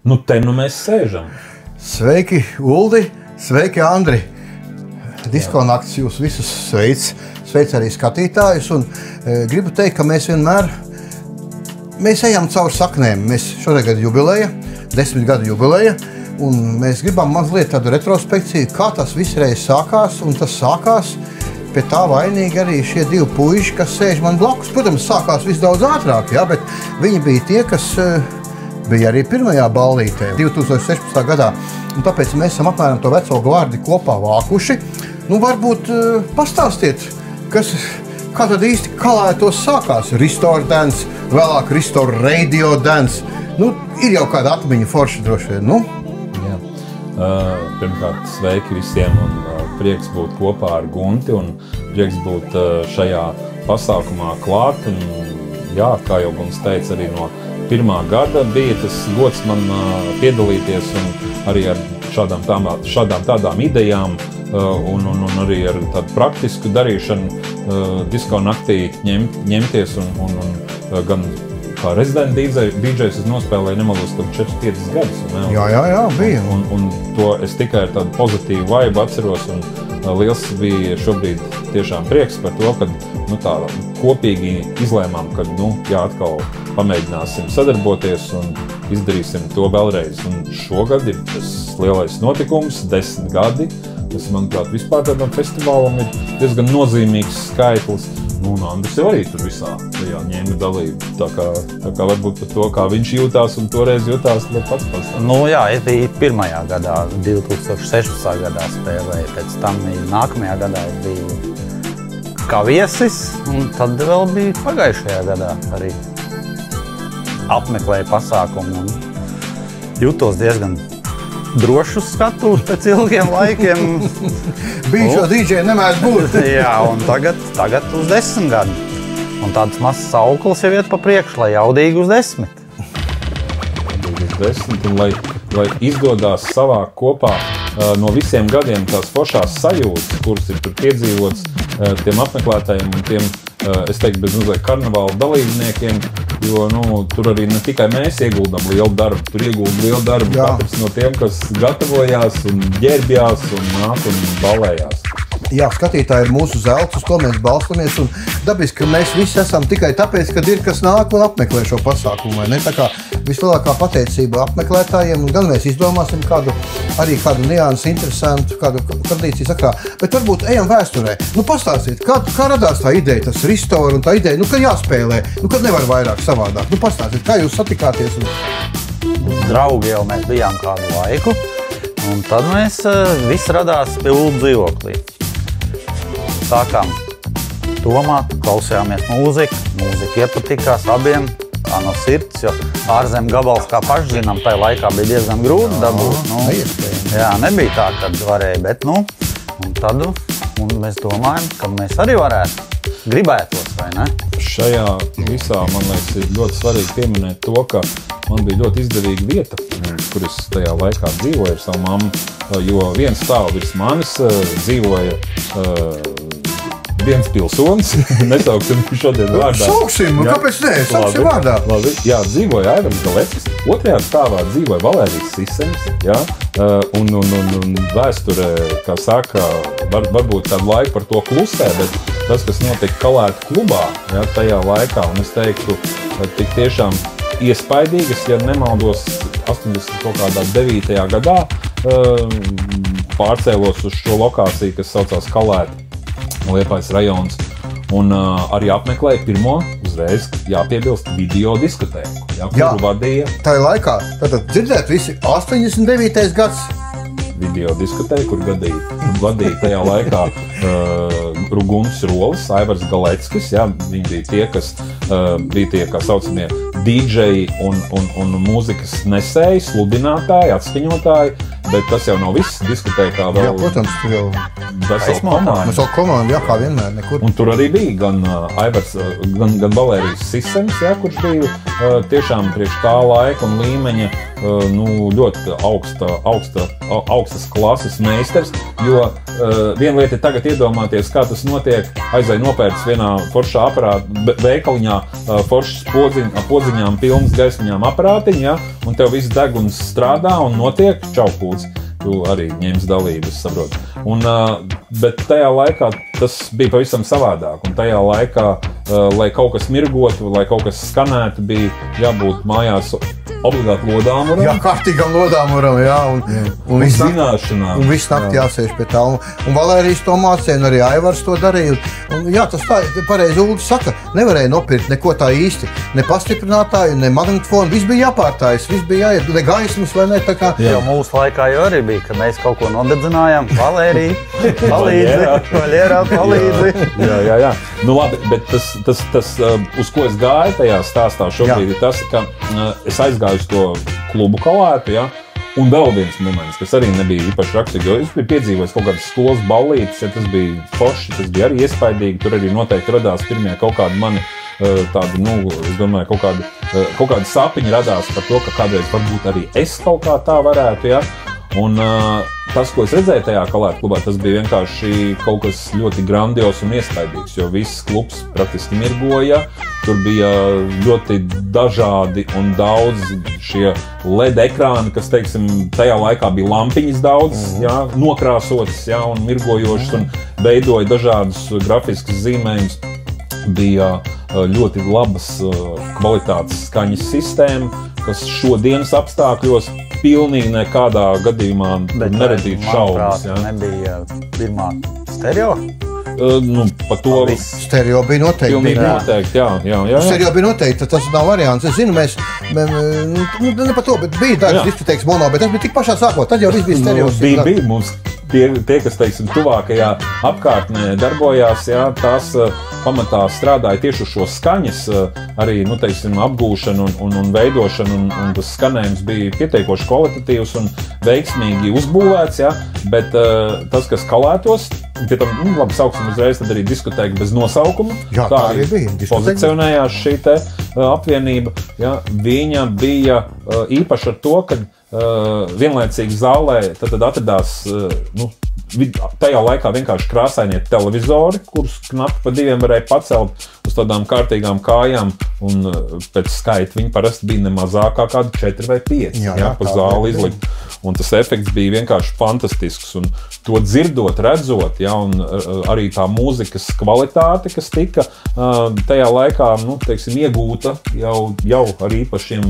Nu, te nu mēs sēžam. Sveiki, Uldi! Sveiki, Andri! Disko nakts jūs visus sveic arī skatītājus. Un gribu teikt, ka mēs vienmēr ejam cauri saknēm. Mēs šodien jubileja, 10 gadu jubileja. Un mēs gribam mazliet tādu retrospekciju, kā tas visreiz sākās. Un tas sākās pie tā vainīgi arī šie divi puiši, kas sēž man blakus. Protams, sākās viss daudz ātrāk, ja, bet viņi bija tie, kas bija arī pirmajā ballītē 2016. gadā. Un tāpēc mēs esam apmēram to veco gvardi kopā vākuši. Nu, varbūt pastāstiet, kā tad īsti kalētos sākās Restore Dance, vēlāk Restore Radio Dance. Nu, ir jau kāda atmiņa forša droši vien, nu? Jā. Pirmkārt, sveiki visiem un prieks būt kopā ar Gunti un prieks būt šajā pasākumā klāt. Un, jā, kā jau Gunts teica, arī no pirmā gada bija tas gods man piedalīties un arī ar šādām tādām idejām un arī ar tādu praktisku darīšanu disko naktī ņemties un gan kā rezidenta DJs es nospēlēju nemaldos, kad 4-5 gadus. Jā, bija. Un to es tikai ar tādu pozitīvu vibe atceros un liels bija šobrīd tiešām prieks par to, ka tā kopīgi izlēmām, ka atkal pamēģināsim sadarboties un izdarīsim to vēlreiz. Un šogad ir tas lielais notikums, 10 gadi. Tas, manuprāt, vispār tādam festivālam ir diezgan nozīmīgs skaitlis. Un Andris jau arī tur visā tajā ņēma dalību. Tā kā varbūt par to, kā viņš jūtās un toreiz jutās, lai pats pastāv. Jā, es biju pirmajā gadā, 2016. gadā spēlēju. Pēc tam nākamajā gadā es biju kā viesis, un tad vēl bija pagājušajā gadā arī apmeklēju pasākumu un jūtos diezgan drošu skatu pēc ilgiem laikiem. Bijušo DJ nemēdz būt. Jā, un tagad uz 10 gadu. Un tāds mazs sauklis jau iet pa priekšu, lai jaudīgi uz 10. Uz 10, un lai izdodās savākt kopā no visiem gadiem tās foršās sajūtas, kuras ir tur piedzīvots tiem apmeklētājiem un tiem, es teiktu, bez mazliet karnevāla dalībniekiem, jo tur arī ne tikai mēs ieguldam lielu darbu, tur iegulda lielu darbu katrs no tiem, kas gatavojās un ģērbjās un nāk un balējās. Jā, skatītāji ir mūsu zelts, uz ko mēs balstamies, un dabiski, ka mēs visi esam tikai tāpēc, kad ir kas nāk un apmeklē šo pasākumu, vai ne? Tā kā vislielākā pateicība apmeklētājiem, un gan mēs izdomāsim kādu niansu interesantu, kādu tradīciju sakrā, bet varbūt ejam vēsturē. Pastāstiet, kā radās tā ideja, tas Restore un tā ideja, kad jāspēlē, kad nevar vairāk savādāk. Pastāstiet, kā jūs satikāties? Draugi jau mēs bijām kādu laiku, un tad mēs viss radās pie Uldu dzīvoklī. Sākām domāt, klausījāmies mūziku iepatikās abiem, kā no sirds, jo ārzem gabals, kā paši zinām, tajā laikā bija diezgan grūti dabūt. Jā, nebija tā, kad varēja, bet un tad mēs domājam, ka mēs arī varētu, gribētos, vai ne? Šajā visā, man liekas, ir ļoti svarīgi pieminēt to, ka man bija ļoti izdevīga vieta, kur es tajā laikā dzīvoju ar savu mammu, jo viens stāv virs manis dzīvoja viens pilsonis, nesauksim šodien vārdā. Sauksim, kāpēc ne? Sauksim vārdā. Labi. Jā, dzīvoja Aivars Galeckis, otrajā stāvā dzīvoja Valērijas Sisenis, jā, un vēsture, kā saka, varbūt kādu laiku par to klusē, bet tas, kas notika Kalētu klubā, jā, tajā laikā, un es teiktu, tik tiešām iespaidīgas, ja nemaldos 89. gadā, pārcēlos uz šo lokāciju, kas saucās Kalētu. Liepājas rajons, un arī apmeklēja pirmo, uzreiz jāpiebilst, video diskotēku, kuru vadīja. Tā ir laikā, tātad dzirdēt visi 89. gads. Video diskotēku, kur vadīja tajā laikā Ruguns Rolis, Aivars Galeckis, viņi bija tie, kas bija tie, kā saucamie DJ un mūzikas nesēji, sludinātāji, atskaņotāji, bet tas jau nav viss diskotēkā vēl. Jā, protams, tur jau vesela komanda, kā vienmēr, nekur. Un tur arī bija gan Aivars, gan Valērijas Sisenis, kurš bija tiešām priekš tā laika un līmeņa ļoti augstas klases meistars, jo viena lieta ir tagad iedomāties, kā tas notiek, aizai nopērts vienā foršā aparāta veikaliņā foršas podziņām pilnas gaismiņām aparātiņa, ja, un tev viss deguns strādā un notiek čaukūts. Tu arī ņems dalību, es saprotu. Bet tajā laikā tas bija pavisam savādāk. Un tajā laikā, lai kaut kas mirgotu, lai kaut kas skanētu, bija jābūt mājās obligāti lodāmuram. Jā, kārtīgam lodāmuram, jā. Un zināšanām. Un visu nakti jāsēž pie tā. Un Valērijas to mācīja, un arī Aivars to darīja. Un jā, tas tā pareizi Uldis saka, nevarēja nopirkt neko tā īsti. Ne pastiprinātāju, ne magnetofonu. Viss bija jāpārtājas, viss bija jāiet, ne gaismas vai ne. Tā kā... Jo mūsu laikā jau arī bija, ka mēs kaut ko nodedzinājām. Valērija, palīdzi. Jā. Nu labi, bet tas, uz ko es gāju tajā stāstā šobrīd, ir tas, ka es aizgāju uz to klubu kalētu, ja? Un vēl viens moments, kas arī nebija īpaši raksturīgs, jo es biju piedzīvojis kaut kādas skolas ballītes, ja tas bija forši, tas bija arī iespaidīgi, tur arī noteikti radās pirmie kaut kādi mani tādi, es domāju, kaut kādi sapiņi radās par to, ka kādreiz varbūt arī es kaut kā tā varētu, ja? Un tas, ko es redzēju tajā kalētu klubā, tas bija vienkārši kaut kas ļoti grandios un iespaidīgs, jo viss klubs praktiski mirgoja. Tur bija ļoti dažādi un daudz šie LED ekrāni, kas, teiksim, tajā laikā bija lampiņas daudz, jā, nokrāsotas, jā, un mirgojošas un veidoja dažādus grafiskus zīmējumus. Bija ļoti labas kvalitātes skaņas sistēma, kas šodienas apstākļos pilnīgi nekādā gadījumā neradītu šaubas. Nebija pirmā stereo? Par to stereo bija noteikti. Pilnīgi noteikti, jā. Stereo bija noteikti, tas nav variants. Es zinu, mēs ne par to, bet bija tāds diskotēks mono, bet tas bija tik pašā sākot, tad jau viss bija stereo. Bija mums tie, kas, teiksim, tuvākajā apkārtnē darbojās, jā, tās pamatā strādāja tieši uz šo skaņas, arī, teiksim, apgūšanu un veidošanu, un tas skanējums bija pietiekoši kvalitatīvs un veiksmīgi uzbūvēts, jā, bet tas, kas kalētos, pie tam, labi, sauksim uzreiz, tad arī diskotēka bez nosaukuma. Jā, tā arī bija. Pozicionējās šī te apvienība, jā, viņa bija īpaši ar to, ka vienlaicīgi zālē tad atradās, tajā laikā vienkārši krāsainie televizori, kurus knapi pa diviem varēja pacelt uz tādām kārtīgām kājām, un pēc skaita viņi parasti bija ne mazākā kāda 4 vai 5, pa zāli izlikt. Un tas efekts bija vienkārši fantastisks, un to dzirdot, redzot, ja, un arī tā mūzikas kvalitāte, kas tika tajā laikā, teiksim, iegūta jau ar īpašiem,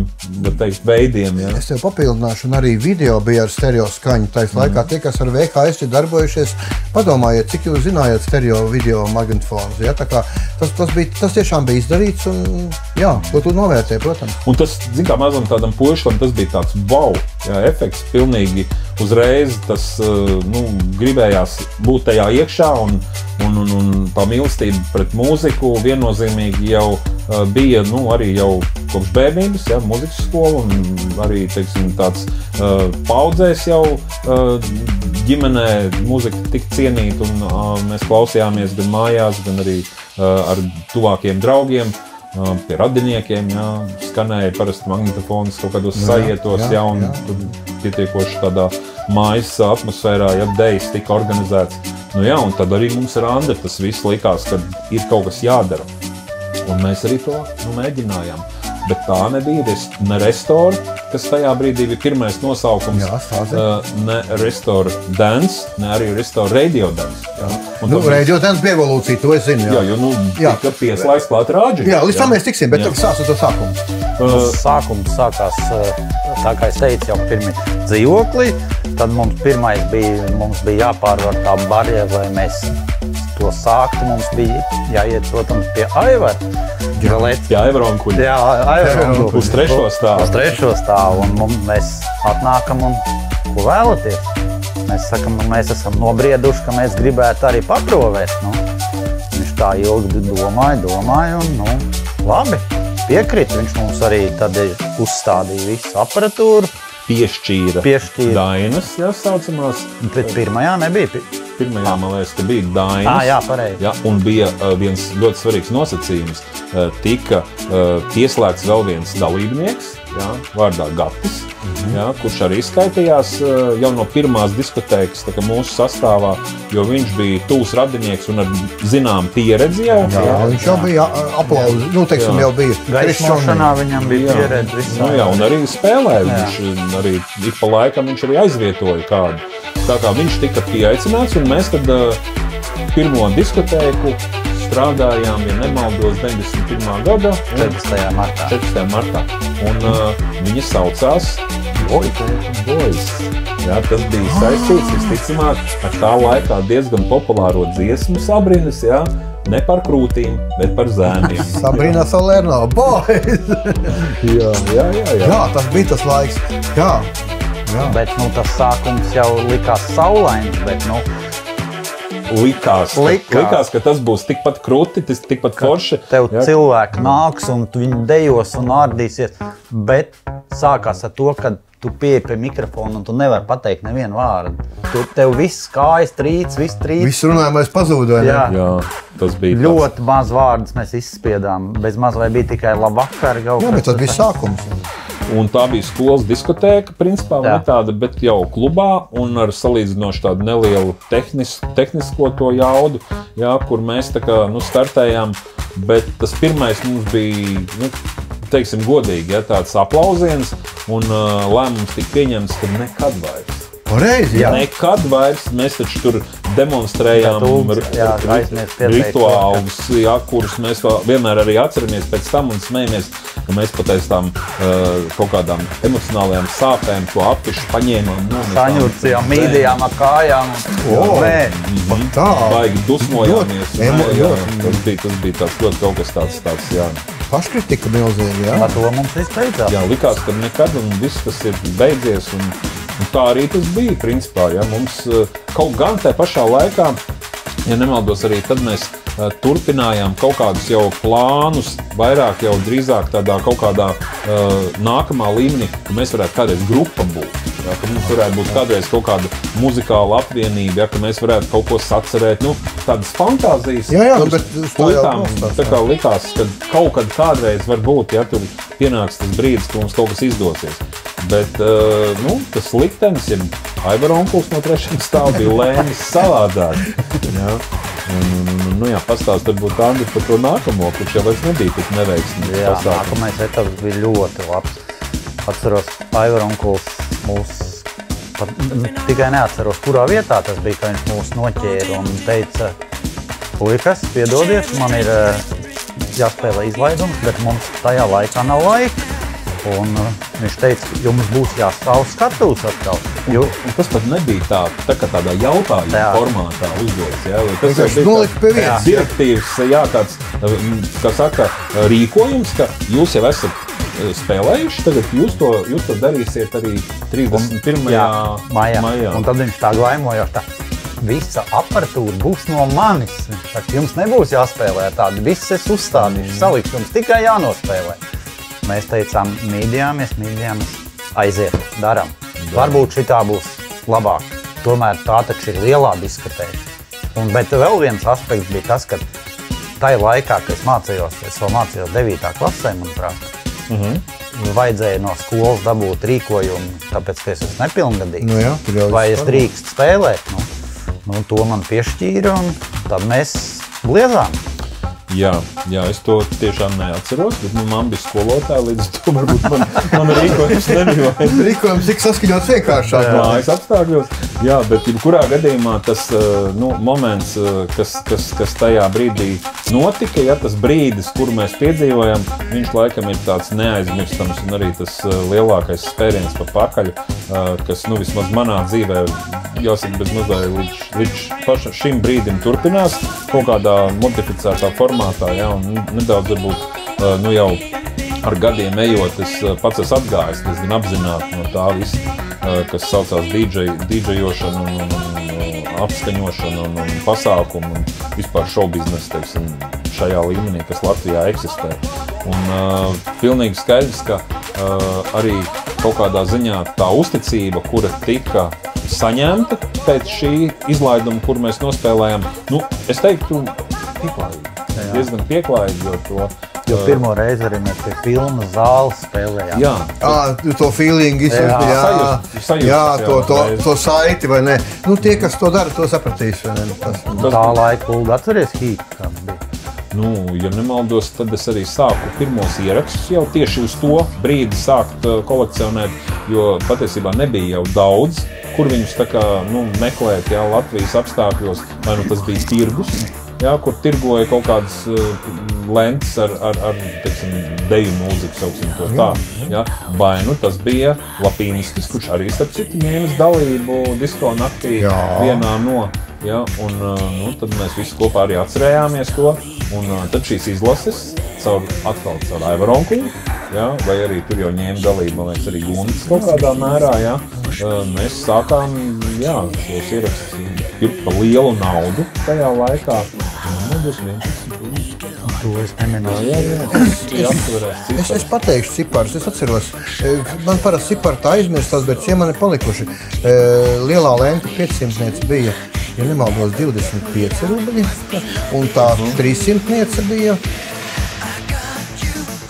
var teikt, veidiem. Ja. Es tev papildināšu, un arī video bija ar stereo skaņu. Tais laikā tie, kas ar VHS ir darbojušies, padomājiet, cik jūs zinājāt stereo video magnetofonus. Ja? Tā kā tas tiešām bija izdarīts, un jā, to tu novērtē, protams. Un tas, zin kā, mazam tādam puišam, tas bija tāds wow, jā, efekts, pilnīgi uzreiz tas, gribējās būt tajā iekšā, un tā mīlestība pret mūziku viennozīmīgi jau bija, arī jau kopš bērnības, ja, mūzikas skola, un arī, teiksim, tāds paudzēs jau ģimenē mūzika tik cienīta, un mēs klausījāmies gan mājās, gan arī ar tuvākiem draugiem, pie radiniekiem, jā, skanēja parasti magnetofons kaut kādos sajietos, jā, un pietiekoši tādā mājas atmosfērā, ja dejas tika organizēts. Jā, un tad arī mums ar Andri tas viss likās, ka ir kaut kas jādara. Un mēs arī to mēģinājām. Bet tā nebija ne Restore, kas tajā brīdī bija pirmais nosaukums, ne Restore Dance, ne arī Restore Radio Dance. Radio Dance bija evolūcija, to es zinu. Jā, jo tika pieslēgts klāt rādži. Jā, līdz tam mēs tiksim, bet sāks ar to sākumu. Sākums sākās, tā kā es teicu, jau pirmi dzīvoklī, tad mums bija jāpārvar tā barjera, lai mēs to sāktu, mums bija jāiet, protams, pie Aivara. Pie Aivara un kuģi. Jā, Aivara un kuģi. Uz 3. stāvu. Uz 3. stāvu, un mēs atnākam un ko vēlaties. Mēs sakam, mēs esam nobrieduši, ka mēs gribētu arī paprovēt. Viņš tā ilgi domāja, un labi, piekrīt. Viņš mums arī tad uzstādīja visu aparatūru. Piešķīra dainas, jā, saucamās. Bet pirmajā nebija. Pirmajā, man liekas, ka bija dainas. Jā, pareizi. Jā, un bija viens ļoti svarīgs nosacījums. Tika pieslēgts vēl viens dalībnieks, jā, vārdā Gatis, jā, kurš arī skaitījās jau no pirmās diskotēkas mūsu sastāvā, jo viņš bija tūs radinieks un ar zinām pieredzi jau. Jā, viņš jau bija aplauzi, teiksim, jau bija. Gaismošanā viņam bija pieredzi visā. Nu jā, un arī spēlēja, viņš arī ik pa laikam viņš arī aizvietoja kādu. Tā kā viņš tika pieaicināts, un mēs tad pirmo diskotēku strādājām, ja nemaldos, 91. gada 14. martā. Un viņa saucās Boys. Jā, tas bija saistīts, visticamāk, ar tā laikā diezgan populāro dziesmu Sabrinas, jā, ne par krūtīm, bet par zēniem. Sabrina Salerno, Boys! Jā, tas bija tas laiks. Jā. Bet, tas sākums jau likās saulains, bet, Likās, ka tas būs tikpat krūti, tikpat forši. Tev cilvēki nāks un viņi dejos un ārdīsies, bet sākās ar to, ka tu pieeji pie mikrofona un tu nevari pateikt nevienu vārdu. Tev viss kājas trīc, viss trīc. Viss runājamais pazūda. Jā, tas bija ļoti maz vārdus mēs izspiedām. Bez maz vai bija tikai labvakar. Jā, bet tas bija sākums. Un tā bija skolas diskotēka, principā, ne tāda, bet jau klubā un ar salīdzinoši tādu nelielu tehnisko to jaudu, jā, kur mēs tā kā, startējām, bet tas pirmais mums bija, teiksim, godīgi, ja, tāds aplausiens, un lēmums tika pieņemts, ka nekad vairs. Nekad vairs mēs taču tur demonstrējām rituālus, jā, kurus mēs vienmēr arī atceramies pēc tam un smejamies, ka mēs pat aiz tām kaut kādām emocionālajām sāpēm to apišu paņēmām. Saņurcījām, mīdījām ar kājām. Baigi dusmojāmies. Tas bija tāds ļoti kaut kas tāds, jā. Paškritika milzīgi, jā. Ar to mums viss beidzās. Jā, likās, ka nekad un viss tas ir beidzies un tā arī tas bija, principā, ja mums kaut gan tajā pašā laikā, ja nemaldos arī, tad mēs turpinājām kaut kādus jau plānus, vairāk jau drīzāk tādā kaut kādā nākamā līmenī, ka mēs varētu kādreiz grupa būt, ja, ka mums varētu būt kādreiz kaut kāda muzikāla apvienība, ja, ka mēs varētu kaut ko sacerēt, tādas fantāzijas, puitām, tā kā likās, ka kaut kad kādreiz var būt, ja tur pienāks tas brīdis, ka mums kaut kas izdosies. Bet tas liktenis, ja Aivara onkuls no 3. stāva bija lēmis savādāk. Jā. Jā, pastāst varbūt Andri par to nākamo, kurš jau vairs nebija tik neveiksmi. Jā, nākamais etaps bija ļoti labs. Atceros, Aivara onkuls mūs, tikai neatceros, kurā vietā tas bija, ka viņš mūs noķēra un teica, puikas, piedodiet, man ir jāspēlē izlaidums, bet mums tajā laikā nav laika. Un viņš teica, jums būs jāstāv skatūs atkal. Tas pat nebija tādā jautājuma formātā uzdots. Tas nolika pie vietas. Direktīvs, tāds, kā saka, rīkojums, ka jūs jau esat spēlējuši, tagad jūs to darīsiet arī 31. maijā. Un tad viņš tā glaimoja, ka visa aparatūra būs no manis. Jums nebūs jāspēlē tādi, viss es uzstādīšu, salikšu, jums tikai jānospēlē. Mēs teicām, mīdījāmies, aiziet, daram. Varbūt šitā būs labāk. Tomēr tā taču ir lielā diskotēka. Bet vēl viens aspekts bija tas, ka tajā laikā, kad es vēl mācījos 9. klasē, manuprāt, vajadzēja no skolas dabūt rīkojumu, tāpēc, ka es esmu nepilngadīgs. Vai es drīkst spēlēt? To man piešķīra, un tad mēs bliezām. Jā, es to tiešām neatceros, bet man bija skolotāja, līdz to varbūt man rīkojums nebija. Rīkojums tik saskaņots vienkāršāk. Mājas apstākļos. Jā, bet jebkurā gadījumā tas moments, kas tajā brīdī notika, ja tas brīdis, kuru mēs piedzīvojam, viņš laikam ir tāds neaizmirstams un arī tas lielākais spēriens pa pakaļu, kas vismaz manā dzīvē, jāsaka, bez mazliet līdz šim brīdim turpinās kaut kādā modificētā formātā, ja, un nedaudz varbūt jau ar gadiem ejot, es pats esmu atgājis diezgan apzināti no tā viss, kas saucās dīdžejošana un apskaņošana un pasākumu un vispār šoubiznes, teiksim, šajā līmenī, kas Latvijā eksistē. Un pilnīgi skaidrs, ka arī kaut kādā ziņā tā uzticība, kura tika saņemta pēc šī izlaiduma, kur mēs nospēlējām, es teiktu, diezgan pieklājīgi, Jo pirmo reizi arī mēs pie pilnas zāles spēlējām. Jā. To feelingu to saiti, vai ne? Nu, tie, kas to dara, to sapratīs, vai ne? Tā laika Ulda atceries Hīti, kā bija? Nu, ja nemaldos, tad es arī sāku pirmos ierakstus jau tieši uz to brīdi sākt kolekcionēt, jo patiesībā nebija jau daudz, kur viņus tā kā, meklēt, jā, Latvijas apstākļos, vai nu tas bija tirgus, jā, kur tirgoja kaut kādas lentes ar teiksim, deju mūziku, sauksim to tā, jā, vai nu tas bija Lapīnistis, kurš arī starp citu ņēmis dalību disko naktī vienā no, jā, un tad mēs visi kopā arī atcerējāmies to, un tad šīs izlases atkal caur Aivaronku, jā, vai arī tur jau ņēma dalību, man liekas, arī Guntis kaut kādā mērā, jā, mēs sākām, jā, šos ierakstus pirkt par lielu naudu tajā laikā. To es nemināju. Es pateikšu ciparus, es atceros, man parasti cipari tā aizmirstās, bet šie man ir palikuši. Lielā lenta 500 bija, ja nemaldos, 25 rubļi, un tā 300 bija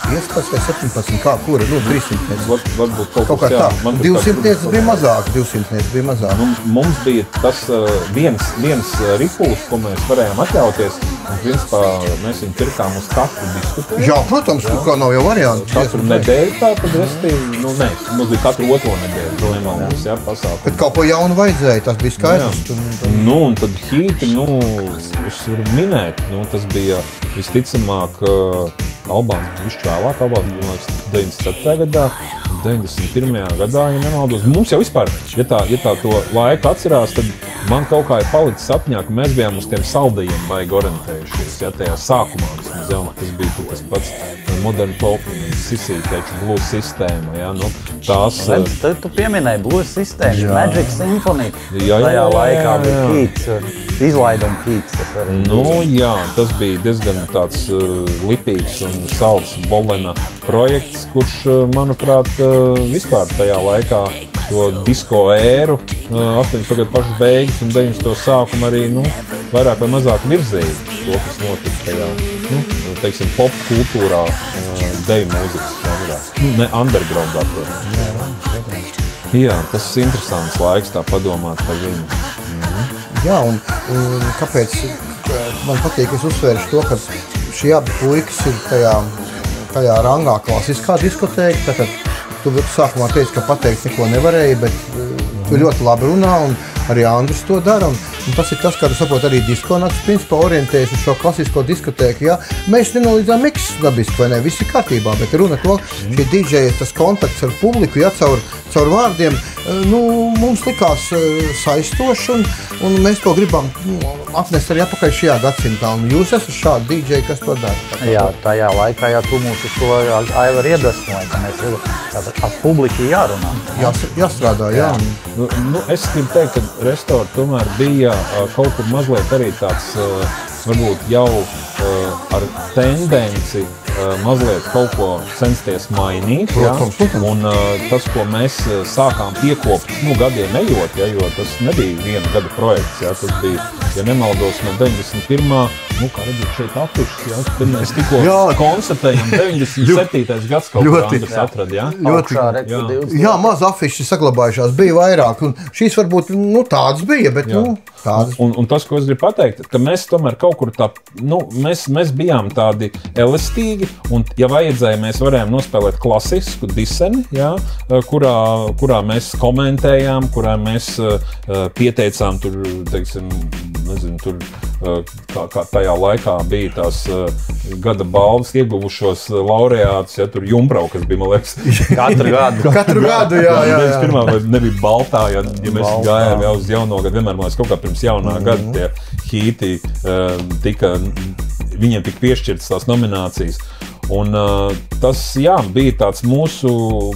15 vai 17, kura, 300. Varbūt kaut kā tā. 200 bija mazāk, 200 bija mazāk. Mums bija tas viens ripuls, ko mēs varējām atļauties, un principā mēs viņu pirkām uz katru diskutēju. Jā, protams, kā nav jau varianti. Katru nedēļu tā, tad restīvi, nē, mums bija katru otro nedēļu, nemaldos, jā, pasākumu. Bet kaut ko jaunu vajadzēja, tas bija skaidrs. Un tad Hīti, es varu minēt, tas bija visticamāk Albāns bišķi vēlāk, Albāns 94. gadā, 91. gadā, ja nemaldos. Mums jau vispār, ja tā to laiku atcerās, tad man kaut kā ir palicis apņā, ka mēs bijām uz tiem saldajiem baigi orientējušies, ja tajā sākumā, tas bija tas pats Modern Talking, Sisīteču blues sistēma, ja, tās... Tu pieminēji blues sistēmu, Magic Symphony, jā, tajā laikā bija Hīts, izlaiduma Hīts. Jā, tas bija diezgan tāds lipīgs un salds Bolena projekts, kurš, manuprāt, vispār tajā laikā to disko ēru, 80. pašas beigas un 90. sākumu arī, vairāk vai mazāk virzīja to, kas notika tajā, teiksim, pop kultūrā, deju mūzikas žanrā, ne undergroundā, protams. Jā, tas ir interesants laiks tā padomāt par viņu. Jā, un kāpēc man patīk, es uzsvēršu to, ka šie abi puikas ir tajā rangā klasiskā diskotēka, tātad tu sākumā teici, ka pateikt neko nevarēja, bet tu ļoti labi runā, un arī Andris to dara, un tas ir tas, kā tu saproti, arī diskonakts principā orientējas uz šo klasisko diskotēku, jā. Mēs nenolīdzām miksus dabiski, vai ne, viss ir kārtībā, bet runa to, šie DJ, tas kontakts ar publiku, jā, caur vārdiem, mums likās saistoši, un mēs to gribam atnest arī apakaļ šajā gadsimtā, un jūs esat šādi DJ, kas to dara. Jā, tajā laikā, ja tu mūs uz to Aivar iedvesmoja, ka mēs ar publiku jārunā. Jāstrādā, jā. Es gribu teikt, ka Restor tomēr bija kaut kur mazliet arī tāds, varbūt jau ar tendenci mazliet kaut ko censties mainīt, un tas, ko mēs sākām piekopt, gadiem ejot, jo tas nebija viena gada projekts, tas bija, ja nemaldos, no 91. Kā redzat šeit afišas, tad mēs tikko konstatējam 97. gads kaut kā Andris atrada, Jā, maz afišas saglabājušās, bija vairāk, un šīs varbūt, tādas bija, bet, tādas. Un tas, ko es gribu pateikt, ka mēs tomēr kaut kur tā, mēs bijām tādi elastīgi, un, ja vajadzēja, mēs varējām nospēlēt klasisku diseni, kurā mēs komentējām, kurā mēs pieteicām tur, teiksim, nezinu, tur, kā tajā laikā bija tās gada balvas ieguvušos laureātus, tur Jumbrau, kas bija, man liekas, Katru gadu, jā. Pirmā nebija baltā, ja mēs gājām jau uz jauno gadu, vienmēr, man liekas, kaut kā pirms jaunā gada tie Hīti viņiem tika piešķirtas tās nominācijas. Un tas, bija tāds mūsu,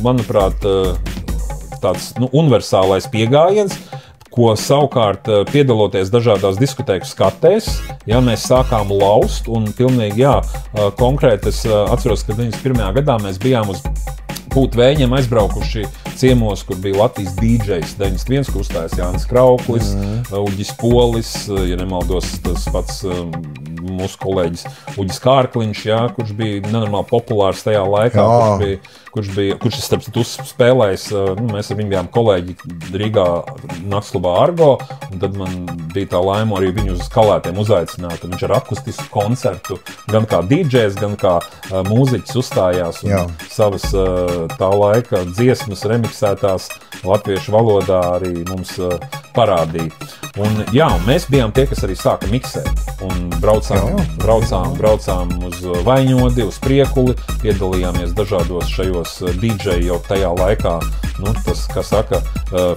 manuprāt, tāds, universālais piegājiens, ko savukārt piedaloties dažādās diskotēku skatēs, mēs sākām laust, un pilnīgi, konkrēti es atceros, ka 91. gadā mēs bijām uz Pūtvēņiem aizbraukuši ciemos, kur bija Latvijas DJs 91, kur uzstājās Jānis Krauklis, Uģis Polis, ja nemaldos, tas pats mūsu kolēģis Uģis Kārkliņš, jā, kurš bija nenormāli populārs tajā laikā, kurš starp citu spēlējis, mēs ar viņu bijām kolēģi Rīgā naktsklubā Argo, un tad man bija tā laima arī viņu uz Kalētiem uzaicināt, un viņš ar akustisku koncertu, gan kā DJs, gan kā mūziķis uzstājās, un savas tā laika dziesmas remiksētās latviešu valodā arī mums parādīja. Un jā, un mēs bijām tie, kas arī sāka miksēt, un braucām uz Vaņodi, uz Priekuli, piedalījāmies dažādos šajos DJ jau tajā laikā, tas, kā saka,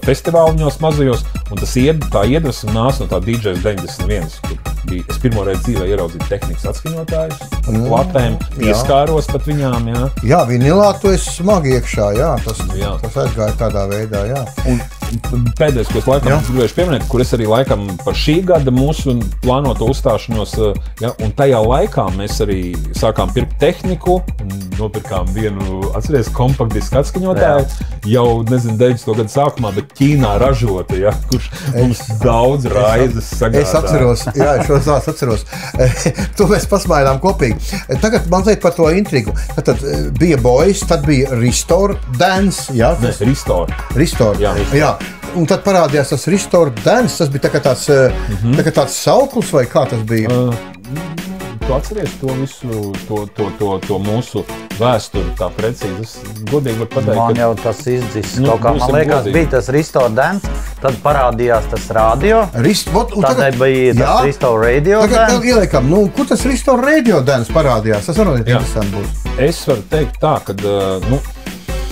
festivāliņos mazajos, un tā iedvesma nāca no tā DJs 91, kur bija, es pirmoreiz dzīvē ieraudzīju tehnikas atskaņotājus, platēm, pieskāros pat viņām, jā. Jā, vinilā tu esi smagi iekšā, jā, tas aizgāja tādā veidā, jā. Un pēdējais, ko es laikam gribējuši pieminēt, kur es arī laikam par šī gada mūsu plānoto uzstāšanos, un tajā laikā mēs arī sākām pirkt tehniku, nopirkām vienu, atceries, kompaktdisku atskaņotāju, jau, nezinu, 90. gadu sākumā, bet Ķīnā ražota, kurš mums daudz raizes sagādā. Es atceros, jā, šo stāstu atceros. To mēs pasmaidām kopīgi. Tagad man teikt par to intrigu. Tad bija Boys, tad bija Restore Dance, jā? Nē, Restore. Jā. Un tad parādījās tas Restore Dance, tas bija tā kā tāds sauklis, vai kā tas bija? Tu atceries to visu, to mūsu vēsturi tā precīzi? Es godīgi varu pateikt, man jau tas izdzis kaut kā, man liekas, godīgi. Bija tas Restore Dance, tad parādījās tas radio, tad bija tas Restore Radio Dance. Tagad ieliekam, kur tas Restore Radio Dance parādījās? Tas arī interesanti būs. Es varu teikt tā, ka,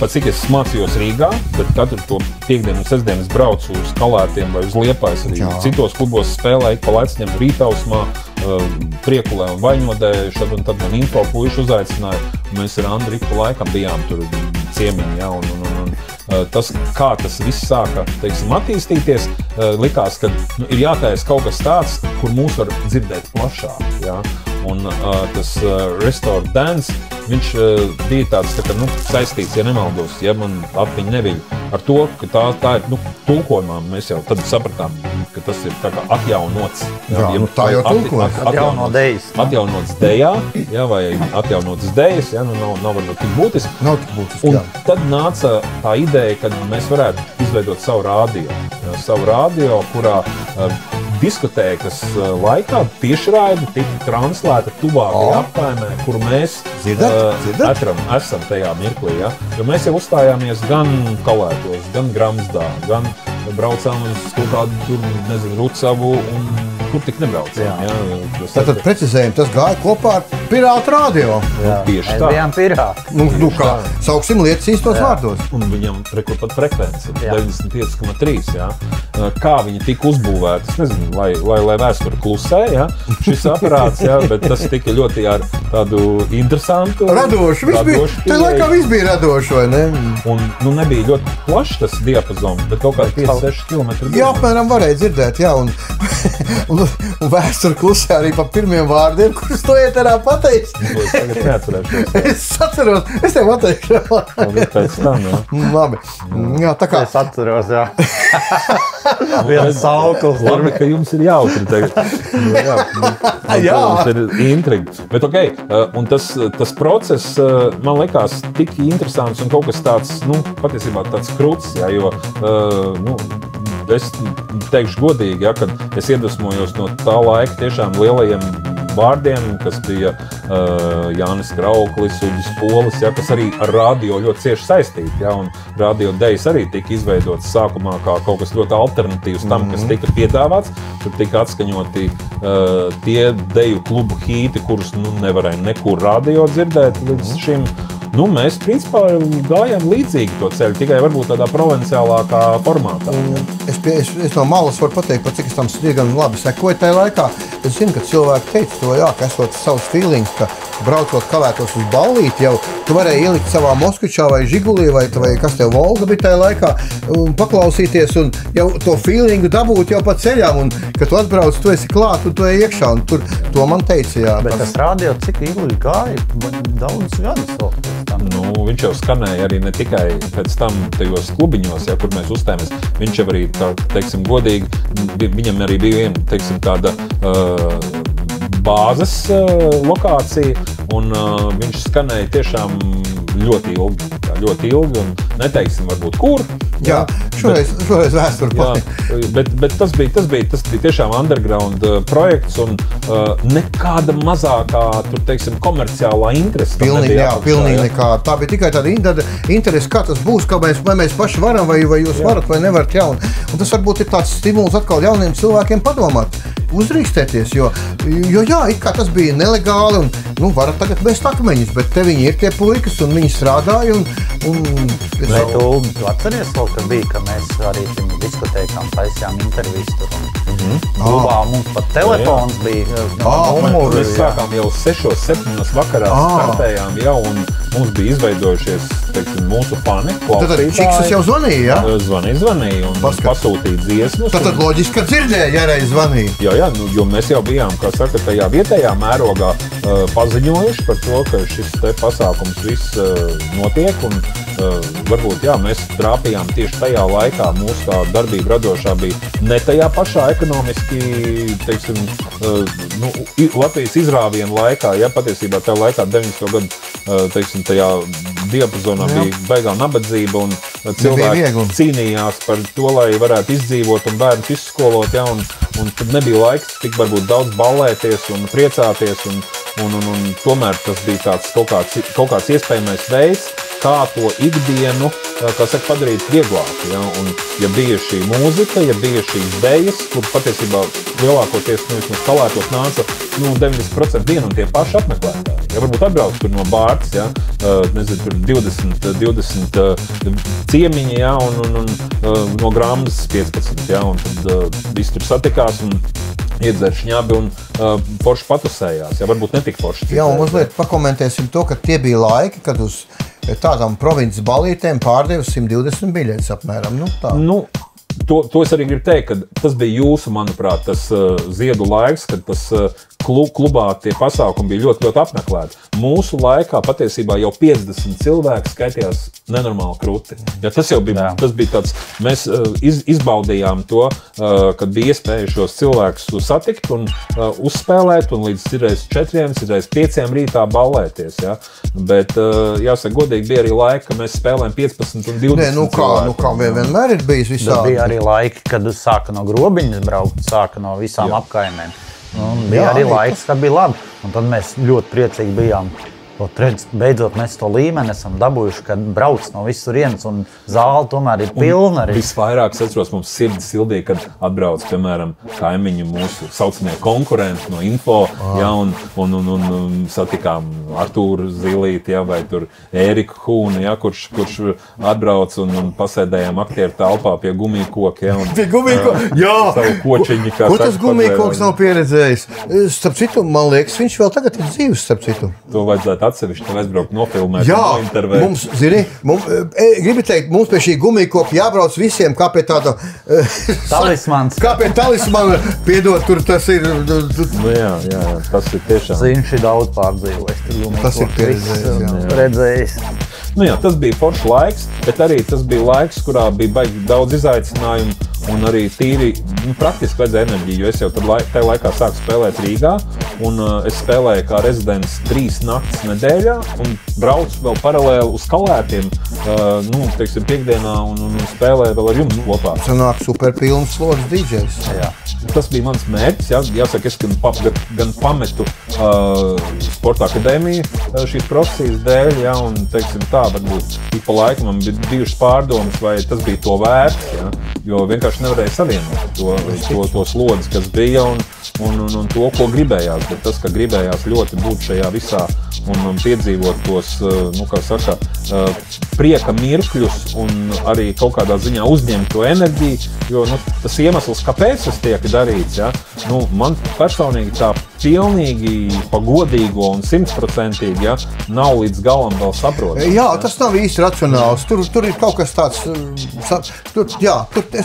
pat cik es mācījos Rīgā, bet katru to piekdienu un sestdienu es braucu uz Kalētiem vai uz Liepājas, arī citos klubos spēlēju, pa laiciņiem Rītausmā, Priekulē un Vaņodē, šad un tad man info puiši uzaicināja, un mēs ar Andru pa laikam bijām tur ciemiņi, un tas, kā tas viss sāka, teiksim, attīstīties, likās, ka ir jātaisa kaut kas tāds, kur mūs var dzirdēt plašāk, jā. Un tas Restore Dance, viņš bija tāds saistīts, ja nemaldos, ja man atmiņa neviļ, ar to, ka tā ir tulkojumā, mēs jau tad sapratām, ka tas ir tā kā atjaunots. Jā, tā jau tulkojums. Atjaunots dejā, jā, vai atjaunots dejas, jā, nav varbūt tik būtiski. Nav tik būtiski, un jā. Tad nāca tā ideja, kad mēs varētu izveidot savu radio, kurā diskotēkas laikā tiešraidi tika translēta tuvākajā apkaimē, kuru mēs esam tajā mirklī. Ja? Jo mēs jau uzstājāmies gan Kalētos, gan Gramsdā, gan braucām uz kaut kādu tur, nezinu, Rucavu un kur tik nebraucām. Ja? Tātad precizējumi, tas gāja kopā ar Pirātu radio. Tieši tā. Mēs bijām pirāti. Kā sauksim lietas īstos vārdos. Un viņam pat frekvence 95,3. Ja? Kā viņi tika uzbūvēti, es nezinu, lai vēsture klusē, ja? Šis aparāts, ja? Bet tas tika ļoti ar tādu interesantu. Radošu. Tā laikā viss bija radoši, vai ne? Un nebija ļoti plašs tas diapazons, bet kaut kādi 5-6 kilometri. Jā, apmēram varēja dzirdēt, jā, un vēsture klusē arī pa pirmiem vārdiem, kurus to ēterā pateiks. Es tagad neatcerēšos. Es atceros, es tev pateikšu. Pēc tam, jā. Labi. Jā, tā kā. Es atceros, jā. Viens sauklis. Labi, ka jums ir jautri tagad. Jā. Tas ir intriga. Bet okei, un tas process man likās tik interesants un kaut kas tāds, patiesībā tāds kruts, jā, jo, es teikšu godīgi, ja, kad es iedvesmojos no tā laika tiešām lielajiem vārdiem, kas bija Jānis Krauklis, Uģis Polis, ja, kas arī ar radio ļoti cieši saistīti. Ja, un radio dejas arī tika izveidotas sākumā kā kaut kas ļoti alternatīvs tam, kas tika piedāvāts. Tur tika atskaņoti tie deju klubu hīti, kurus nevarēja nekur radio dzirdēt līdz šim. Mēs, principā, gājām līdzīgi to ceļu, tikai varbūt tādā provinciālākā formātā. Es no malas varu pateikt, cik es tam diezgan labi sekoju tajā laikā. Es zinu, ka cilvēki teica to, ka esot savs feelings, ka braucot Kalētos uz ballīti, jau tu varēji ielikt savā Moskvičā vai Žigulī, vai kas tev Volga bija tajā laikā, un paklausīties, un jau to feelingu dabūt jau pa ceļām, un kad tu atbrauc, tu esi klāt, un tu ej iekšā, un tur to man teica, jā. Bet tas radio cik ilgi gāja, daudz gadus vēl. Viņš jau skanēja arī ne tikai pēc tam tajos klubiņos, ja, kur mēs uzstājāmies. Viņš jau arī, teiksim, godīgi, viņam arī bija viena, teiksim, tāda bāzes lokācija, un viņš skanēja tiešām ļoti ilgi, un neteiksim varbūt kur. Jā, šoreiz vēsturi pāri. Bet tas bija tiešām underground projekts, un nekāda mazākā, tur teiksim, komerciālā interese. Pilnīgi nekāda. Tā bija tikai tāda interese, kā tas būs, vai mēs paši varam, vai jūs varat, vai nevarat. Jā, un tas varbūt ir tāds stimuls atkal jauniem cilvēkiem padomāt, uzdrīkstēties, jo jā, it kā tas bija nelegāli, un varat tagad mest akmeņus, bet te viņi ir tie puikas, un viņi strādāja, Bet tu atceries vēl, ka bija, ka mēs arī diskotēkām taisījām intervijas tur. Klubā mums pat telefons bija. Mēs sākām jau 6-7 vakarā startējām jau, un mums bija izveidojušies, teiksim, mūsu fani, klausītāji. Tad Čiksas jau zvanīja, jā? Zvanīja un pasūtīja dziesmas. Tad loģiski, ka dzirdēja, ja reiz zvanīja. Jā, jo mēs jau bijām, kā saka, tajā vietējā mērogā paziņojuši par to, ka šis te pasākums viss notiek, un varbūt, jā, mēs trāpījām tieši tajā laikā, mūsu tā darbība radošā bija ne tajā pašā ekonomiski, teiksim, Latvijas izrāvienu laikā, ja patiesībā tajā laikā 90. gadu, teiksim, tajā diapazonā bija baigā nabadzība, un cilvēki cīnījās par to, lai varētu izdzīvot un bērnus izskolot, ja, un tad nebija laiks tik varbūt daudz ballēties un priecāties, un tomēr tas bija tāds kaut kāds iespējamais veids, kā to ikdienu, kā saka, padarīt vieglāk. Ja? Un, ja bija šī mūzika, ja bija šīs dejas, kur patiesībā lielākoties skalētos nāca 90% vien un tie paši apmeklētāji. Ja varbūt atbrauc tur no Bārtas, ja? Nezinu, tur 20 ciemiņi, ja? un no Grāmatas 15, ja? Un tad visi tur satikās un iedzer šņabi un forši patusējās. Ja? Varbūt netik forši. Jā, un mazliet pakomentēsim to, ka tie bija laiki, kad uz tādām provinces balītēm pārdeva 120 biļetes apmēram. Tā. To es arī gribu teikt, ka tas bija jūsu, manuprāt, tas ziedu laiks, kad tas klubā tie pasākumi bija ļoti, ļoti apmeklēti. Mūsu laikā patiesībā jau 50 cilvēki skaitījās nenormāli kruti. Ja, tas jau bija, tas bija tāds, mēs izbaudījām to, kad bija iespēja šos cilvēkus satikt un uzspēlēt un līdz citreiz 4, citreiz 5 rītā ballēties. Ja. Bet, jāsaka, godīgi bija arī laika, ka mēs spēlējam 15 un 20 kā vienmēr ir bijis visādi. Bija arī laiki, kad sāka no Grobiņas braukt, sāka no visām apkaimēm. Bija arī laiks, kad bija labi. Un tad mēs ļoti priecīgi bijām. Beidzot mēs to līmeni esam dabūjuši, kad brauc no visurienes un zāle tomēr ir pilna arī. Visvairāk es atceros, mums sirdi sildīja, kad atbrauc, piemēram, kaimiņu mūsu saucamie konkurenti no Info, ja, un satikām Artūru Zilīti, ja, vai tur Ēriku Hūnu, ja, kurš atbrauc un pasēdējām aktieru telpā pie gumijkoka, ja, un pie gumijkoka, jā! Savu kočiņu, kā ko tas gumijkoks nav pieredzējis? Starp citu, man liekas, viņš vēl tagad ir dzīves, starp citu. To vajadzētu atsevišķi, tev aizbraukt nofilmēt, nointervēt. Mums, zini, gribi teikt, mums pie šī gumijkoka jābrauc visiem, kā pie tāda... Talismans. Kā pie talismana, piedod, tur tas ir... Jā, tas ir tiešām. Viņš ir daudz pārdzīvojis. Tas ir redzējis. Tas bija foršs laiks, bet arī tas bija laiks, kurā bija baigi daudz izaicinājumu un arī tīri praktiski vajadzēja enerģiju, jo es jau tajā laikā sāku spēlēt Rīgā un es spēlēju kā rezidents 3 naktas nedēļā un braucu vēl paralēli uz Kalētiem, teiksim, piekdienā un spēlēju vēl ar jums kopā. Sanāk superpilns slods DJs. Jā. Tas bija mans mērķis, jāsaka, es gan pametu sporta akadēmiju šīs profesijas dēļ, un, teiksim, tā, varbūt ik pa laikam man bija bijušas pārdomas, vai tas bija to vērts, jo vienkārši nevarēja savienot to slodzi, kas bija, un to, ko gribējās, bet tas, ka gribējās ļoti būt šajā visā un piedzīvot tos, kā saka, prieka mirkļus un arī kaut kādā ziņā uzņemt to enerģiju, jo tas iemesls, kāpēc tas tiek darīts, man personīgi tā pilnīgi pagodīgo un 100%, nav līdz galam vēl saprotams. Jā, tas nav īsti racionāls. Tur ir kaut kas tāds, es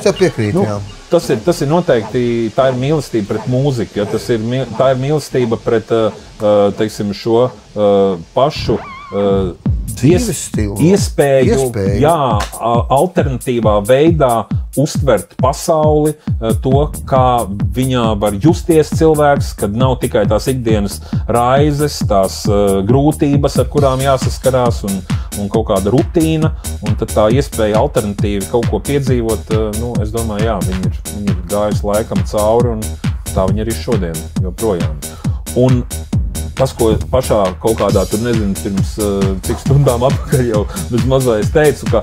tev piekrītu. Tas ir noteikti, tā ir mīlestība pret mūziku, tā ir mīlestība pret, teiksim, šo pašu iespēju. Jā, alternatīvā veidā uztvert pasauli, to, kā viņā var justies cilvēks, kad nav tikai tās ikdienas raizes, tās grūtības, ar kurām jāsaskarās, un kaut kāda rutīna, un tad tā iespēja alternatīvi kaut ko piedzīvot, es domāju, jā, viņi ir gājusi laikam cauri, un tā viņi arī šodien joprojām. Un tas, ko pašā kaut kādā, tur nezinu, pirms cik stundām atpakaļ jau mazliet teicu, ka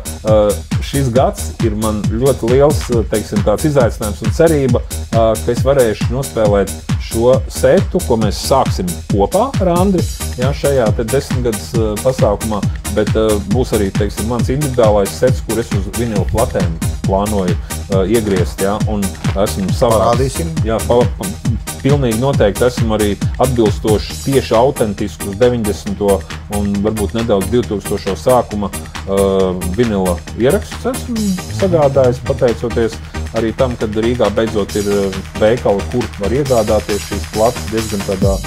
šis gads ir man ļoti liels, teiksim, tāds izaicinājums un cerība, ka es varēšu nospēlēt šo setu, ko mēs sāksim kopā ar Andri, jā, šajā 10 gadus pasākumā, bet būs arī, teiksim, mans individuālais sets, kur es uz vinila platēm plānoju iegriezt, jā, un esmu Parādīsim. Jā, pilnīgi noteikti esmu arī atbilstoši tieši autentisku uz 90. un varbūt nedaudz 2000. Sākuma vinila ierakstus esmu sagādājis, pateicoties arī tam, kad Rīgā beidzot ir veikali, kur var iegādāties šīs plates diezgan tādā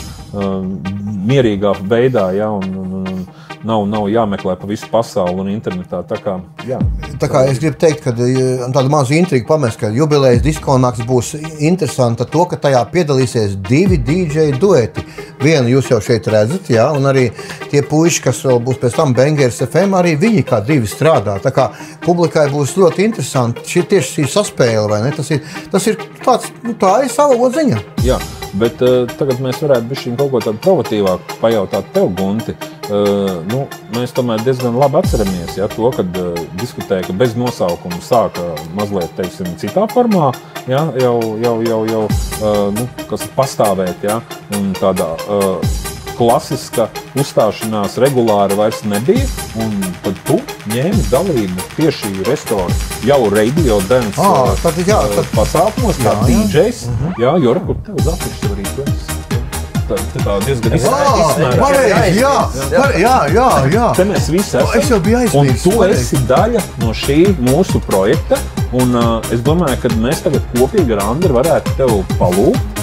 mierīgā veidā, ja, un nav jāmeklē pa visu pasauli un internetā. Tā kā es gribu teikt, ka tāda maza intriga pamest, ka jubilejas diskonakts būs interesanta to, ka tajā piedalīsies 2 DJ dueti. Vienu jūs jau šeit redzat, jā, un arī tie puiši, kas vēl būs pēc tam Bangers FM, arī viņi kā 2 strādā. Tā kā publikai būs ļoti interesanti tieši šī saspēle, vai ne? Tas ir tāds, tā ir sava odziņa. Jā, bet tagad mēs varētu bišķiņ kaut ko tādu provokatīvāku pajautāt tev, Gunti. Mēs tomēr diezgan labi atceramies, ja, to, kad diskutēja, ka bez nosaukuma sāka mazliet, teiksim, citā formā, ja, jau kas pastāvēt, ja, un tādā klasiska uzstāšanās regulāri vairs nebija, un tad tu ņēmi dalību tieši restorānu jau Radio Dance pasākumos, kā DJs, jā, Jora, kur tev zapišķi arī tu esi? Tā diezgan izsmērā. Jā. Te mēs visi esam. Es jau biju aizmirsis. Un tu esi daļa no šī mūsu projekta. Un es domāju, ka mēs tagad kopīgi ar Andri varētu tev palūgt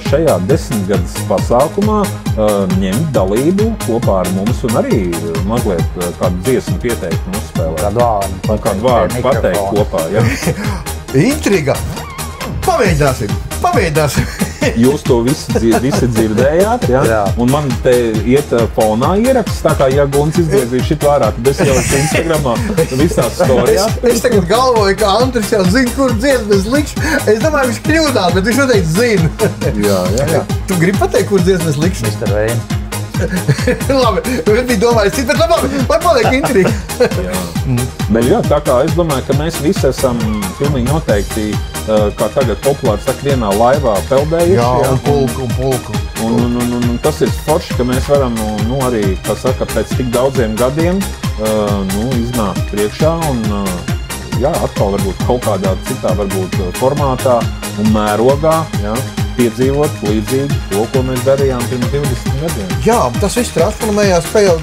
šajā 10 gadus pasākumā ņemt dalību kopā ar mums un arī mazliet kādu dziesmu pieteikt un uzspēlēt. Kādu vārdu pateikt kopā. Ja? Intriga! Pamēģināsim! Jūs to visi dzirdējāt, ja? Jā. Un man te iet fonā ieraksts, tā kā, ja Guns izgriezīja šit vārā, tad es jau Instagramā visās storijās. Es tagad galvoju, ka Andris jau zina, kur dziesmas likšu. Es domāju, viņš kļūdās, bet viņš noteikti zina. Jā. Tu gribi pateikt, kur dziesmas likšu? Mr. Vein. Labi, es biju domājis cit, bet labi, lai paliek intriga. Bet jā, tā kā es domāju, ka mēs visi esam pilnīgi noteikti, kā tagad populāri saka, vienā laivā peldējuši. Jā, un pulku. Un tas ir forši, ka mēs varam, arī, kā saka, pēc tik daudziem gadiem, iznākt priekšā un, jā, atkal varbūt kaut kādā citā, varbūt formātā un mērogā, jā, piedzīvot līdzīgi to, ko mēs darījām pirms 20 gadiem. Jā, tas viss transformējās, kā jau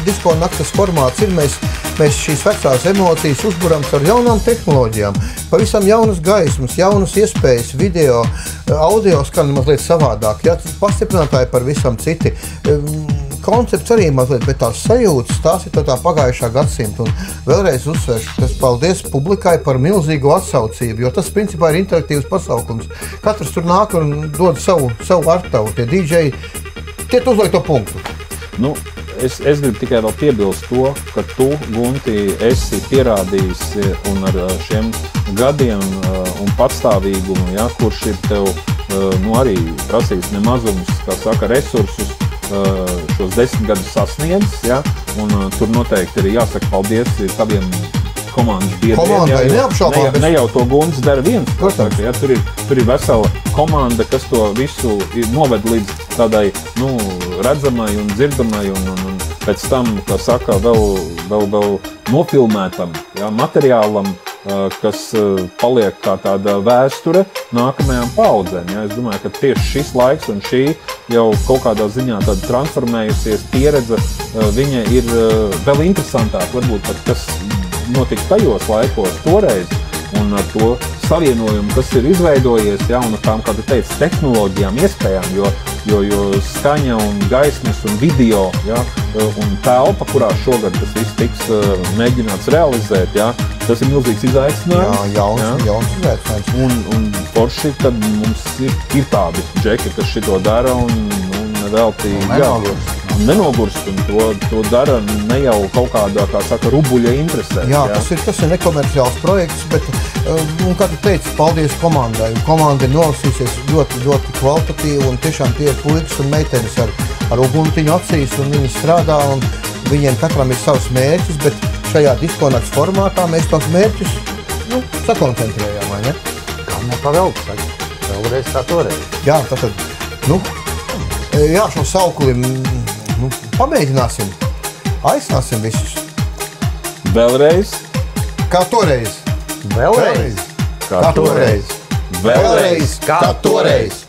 disko naktas formāts ir. Mēs šīs vecās emocijas uzburam ar jaunām tehnoloģijām, pavisam jaunas gaismas, jaunas iespējas, video, audio skan mazliet savādāk, jā, pastiprinātāji par visam citi. Koncepts arī mazliet, bet tās sajūtas, tās ir tā pagājušā gadsimta. Un vēlreiz uzsveršu, tas paldies publikai par milzīgu atsaucību, jo tas principā ir interaktīvs pasaukums. Katrs tur nāk un dod savu artavu. Tie DJ, tie uzliek to punktu. Es gribu tikai vēl piebilst to, ka tu, Gunti, esi pierādījis un ar šiem gadiem un patstāvīgumu, ja, kurš ir tev arī prasījis nemazums, kā saka, resursus, šos 10 gadus sasniedzis, ja, un tur noteikti ir jāsaka paldies taviem komandas biedriem. Komandai neapšaubāmies. Ne jau to Guns dara viens. Protams. Ja, tur ir vesela komanda, kas to visu noved līdz tādai, redzamai un dzirdamai un pēc tam, kā saka, vēl nofilmētam, ja, materiālam, kas paliek kā tāda vēsture nākamajām paudzēm. Ja? Es domāju, ka tieši šis laiks un šī jau kaut kādā ziņā tāda transformējusies pieredze, viņa ir vēl interesantāk, varbūt pat kas notika tajos laikos toreiz, un ar to savienojumu, kas ir izveidojies, ja, un ar tām, kā tu teici, tehnoloģijām, iespējām, jo jo skaņa un gaismas un video, ja, un telpa, kurā šogad tas viss tiks mēģināts realizēt, ja, tas ir milzīgs izaicinājums. Jauns izaicinājums. Un forši tad mums ir tādi džeki, kas šito dara un velti nenogurst, un to dara ne jau kaut kādā, kā saka, rubuļa interesē. Jā, tas ir nekomerciāls projekts, bet, un kā tu teici, paldies komandai. Komanda ir nolasīsies ļoti, ļoti kvalitatīvi, un tiešām tie ir puikas un meitenes ar uguntiņu acīs, un viņi strādā, un viņiem katram ir savs mērķis, bet šajā diskonakts formātā mēs tos mērķus, sakoncentrējām, vai ne? Kā nepavelk, saka. Vēlreiz kā toreiz. Jā, tātad, šo saukli pamēģināsim, aicināsim visus. Vēlreiz. Kā toreiz. Vēlreiz. Kā toreiz. Vēlreiz. Kā toreiz.